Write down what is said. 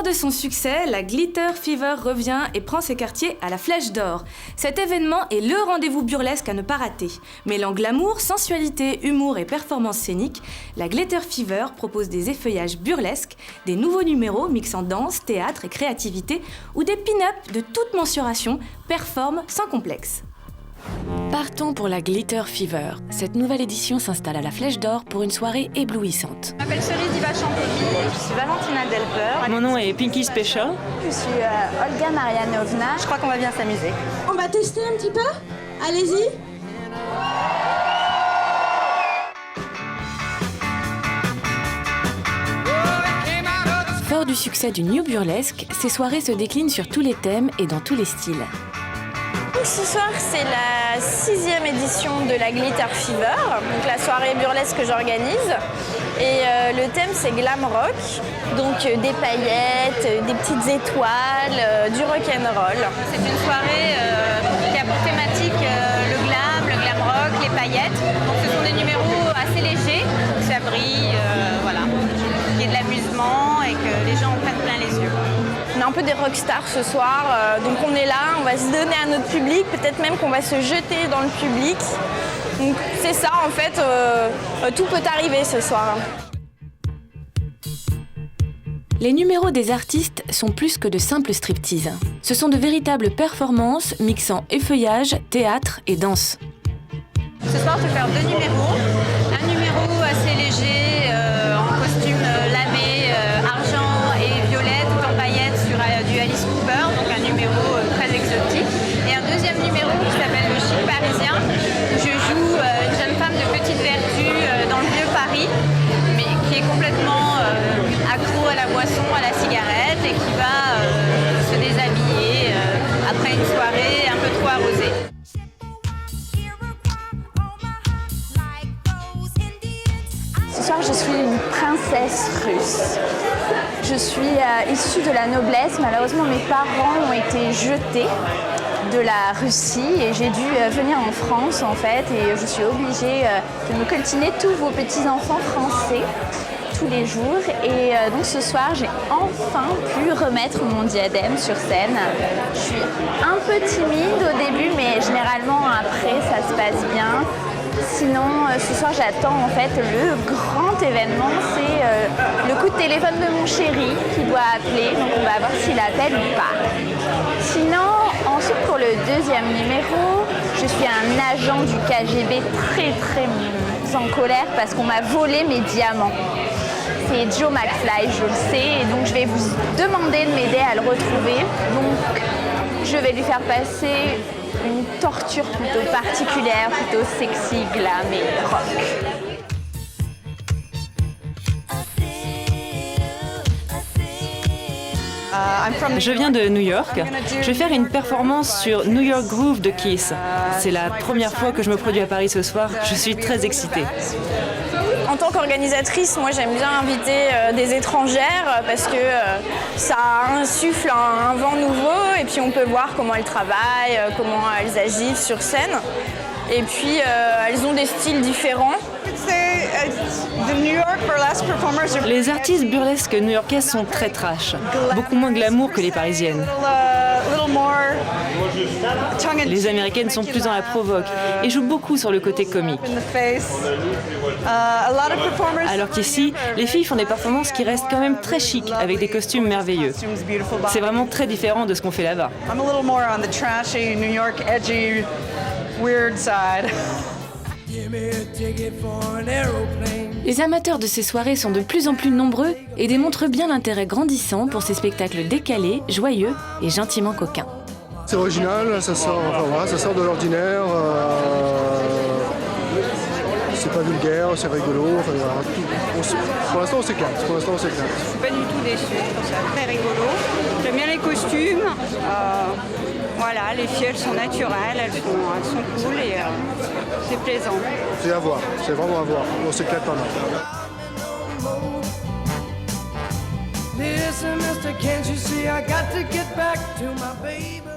Fort de son succès, la Glitter Fever revient et prend ses quartiers à la Flèche d'Or. Cet événement est le rendez-vous burlesque à ne pas rater. Mêlant glamour, sensualité, humour et performance scénique, la Glitter Fever propose des effeuillages burlesques, des nouveaux numéros mixant danse, théâtre et créativité, où des pin-up de toute mensuration performent sans complexe. Partons pour la Glitter Fever. Cette nouvelle édition s'installe à la Flèche d'Or pour une soirée éblouissante. Je m'appelle Cerise Diva Champollion, je suis Valentina Delpeur. Mon nom est Pinky Special. Je suis Olga Marianovna. Je crois qu'on va bien s'amuser. On va tester un petit peu? Allez-y. Fort du succès du New Burlesque, ces soirées se déclinent sur tous les thèmes et dans tous les styles. Donc ce soir, c'est la 6e édition de la Glitter Fever, donc la soirée burlesque que j'organise. Et le thème, c'est glam rock, donc des paillettes, des petites étoiles, du rock'n'roll. C'est une soirée qui a pour thématique le glam rock, les paillettes. Donc ce sont des numéros assez légers, ça brille, voilà. Il y a de l'amusement et que les gens en prennent plein les yeux. On est un peu des rockstars ce soir, donc on est là, on va se donner à notre public, peut-être même qu'on va se jeter dans le public. Donc c'est ça en fait, tout peut arriver ce soir. Les numéros des artistes sont plus que de simples striptease. Ce sont de véritables performances mixant effeuillage, théâtre et danse. Ce soir, je vais faire 2 numéros. Un numéro assez léger, en costume lamé, argent et violet, tout en paillettes sur du Alice Cooper, donc un numéro très exotique. Et un deuxième numéro qui s'appelle Le Chic Parisien, où je joue une jeune femme de petite vertu dans le vieux Paris, mais qui est complètement accro à la boisson, à la cigarette et qui va se déshabiller après une soirée un peu trop arrosée. Ce soir, je suis une princesse russe. Je suis issue de la noblesse. Malheureusement, mes parents ont été jetés de la Russie et j'ai dû venir en France en fait et je suis obligée de me coltiner tous vos petits-enfants français tous les jours et donc ce soir j'ai enfin pu remettre mon diadème sur scène. Je suis un peu timide au début mais généralement après ça se passe bien. Sinon, ce soir, j'attends en fait le grand événement, c'est le coup de téléphone de mon chéri qui doit appeler, donc on va voir s'il appelle ou pas. Sinon, ensuite pour le deuxième numéro, je suis un agent du KGB très en colère parce qu'on m'a volé mes diamants. C'est Joe McFly, je le sais, et donc je vais vous demander de m'aider à le retrouver. Donc, je vais lui faire passer une torture plutôt particulière, plutôt sexy, glam et rock. Je viens de New York. Je vais faire une performance sur New York Groove de Kiss. C'est la première fois que je me produis à Paris ce soir. Je suis très excitée. En tant qu'organisatrice, moi j'aime bien inviter des étrangères parce que ça insuffle un vent nouveau et puis on peut voir comment elles travaillent, comment elles agissent sur scène. Et puis elles ont des styles différents. Les artistes burlesques new-yorkaises sont très trash, beaucoup moins glamour que les parisiennes. Les américaines sont plus dans la provoque et jouent beaucoup sur le côté comique. Alors qu'ici, les filles font des performances qui restent quand même très chic avec des costumes merveilleux. C'est vraiment très différent de ce qu'on fait là-bas. Les amateurs de ces soirées sont de plus en plus nombreux et démontrent bien l'intérêt grandissant pour ces spectacles décalés, joyeux et gentiment coquins. C'est original, ça sort de l'ordinaire, c'est pas vulgaire, c'est rigolo, enfin, voilà, pour l'instant on s'éclate. Je suis pas du tout déçue, je trouve ça très rigolo. J'aime bien les costumes, voilà, les filles elles sont naturelles, elles sont cool et c'est plaisant. C'est à voir, c'est vraiment à voir, on s'éclate pas mal. Listen, mister, can't you see I got to get back to my baby?